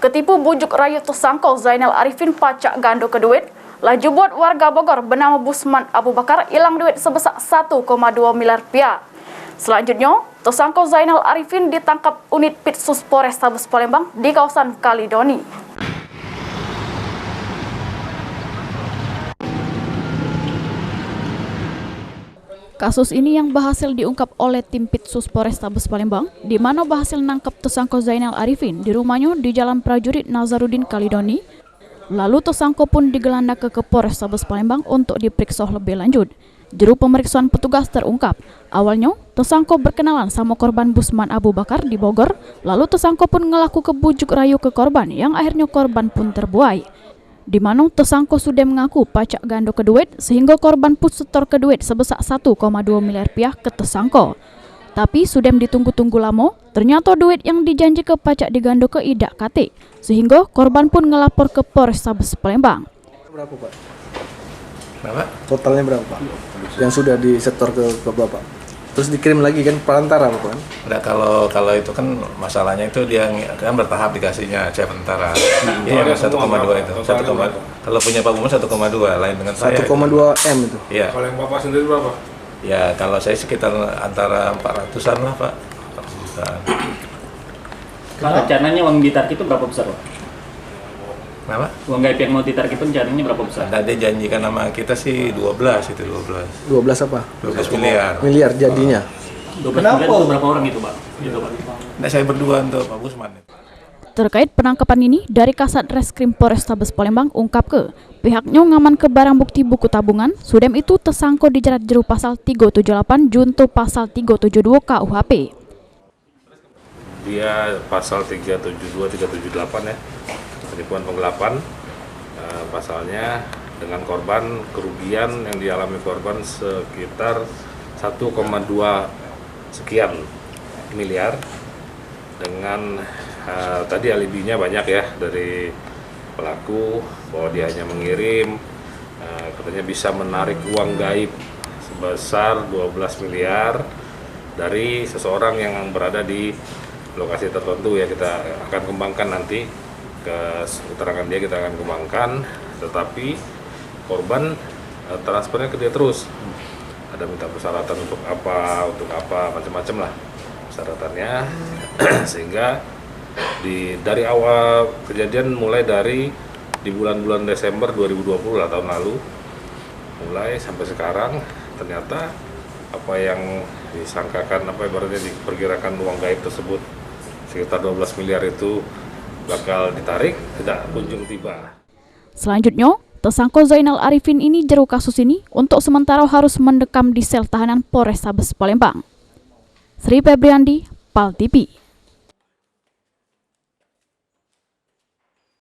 ketipu bujuk rayu tersangka Zainal Arifin pacak gando ke duit, laju buat warga Bogor bernama Busman Abu Bakar hilang duit sebesar 1,2 miliar rupiah. Selanjutnya, tersangka Zainal Arifin ditangkap unit Pitsus Polrestabes Palembang di kawasan Kalidoni. Kasus ini yang berhasil diungkap oleh tim Pitsus Polrestabes Palembang, di mana berhasil nangkap tersangka Zainal Arifin di rumahnya di Jalan Prajurit Nazarudin Kalidoni. Lalu tersangka pun digelandang ke Polrestabes Palembang untuk diperiksa lebih lanjut. Juru pemeriksaan petugas terungkap, awalnya tersangka berkenalan sama korban Busman Abu Bakar di Bogor, lalu tersangka pun ngelaku kebujuk rayu ke korban yang akhirnya korban pun terbuai. Di mana tersangka sudah mengaku pacak gando ke duit sehingga korban pun setor ke duit sebesar 1,2 miliar rupiah ke tersangka. Tapi sudah ditunggu-tunggu lama, ternyata duit yang dijanji ke pacak digando ke idak kate, sehingga korban pun ngelapor ke Polrestabes Palembang. Berapa Pak? Berapa? Totalnya berapa Pak? Yang sudah disetor ke Bapak? Terus dikirim lagi kan perantara Pak? Udah, kalau itu kan masalahnya itu dia kan bertahap dikasihnya sementara. Iya, 1,2 itu. 1, kalau punya Pak Bumon 1,2, lain dengan saya. 1,2 M itu. Iya. Kalau yang Bapak sendiri berapa? Ya, kalau saya sekitar antara 400-an lah, Pak. 400-an. Pak, rencananya uang ditarik itu berapa besar, Pak? Kenapa? Uang gaib yang mau ditarik itu rencananya berapa besar? Nah, dia janjikan sama kita sih 12 itu, 12. 12 apa? 12 miliar. Miliar jadinya. 12 miliar itu berapa orang itu, Pak? Gitu, Pak. Nah, saya berdua untuk Pak Busman. Terkait penangkapan ini, dari Kasat Reskrim Polrestabes Palembang ungkap ke pihaknya ngaman ke barang bukti buku tabungan, sudem itu tersangka dijerat jeru pasal 378 junto pasal 372 KUHP. Dia pasal 372, 378 ya, penipuan penggelapan. Pasalnya dengan korban kerugian yang dialami korban sekitar 1,2 sekian miliar. Dengan tadi alibinya banyak ya dari pelaku bahwa dia hanya mengirim, katanya bisa menarik uang gaib sebesar 12 miliar dari seseorang yang berada di lokasi tertentu ya. Kita akan kembangkan nanti ke keterangan dia, kita akan kembangkan, tetapi korban transfernya ke dia terus. Ada minta persyaratan untuk apa macam-macam lah persyaratannya. Sehingga dari awal kejadian mulai dari di bulan-bulan Desember 2020 lah, tahun lalu, mulai sampai sekarang ternyata apa yang disangkakan, apa ibaratnya diperkirakan uang gaib tersebut sekitar 12 miliar itu bakal ditarik, tidak kunjung tiba. Selanjutnya, tersangka Zainal Arifin ini jeru kasus ini untuk sementara harus mendekam di sel tahanan Polrestabes Palembang. Sri Febriandi, PAL TV.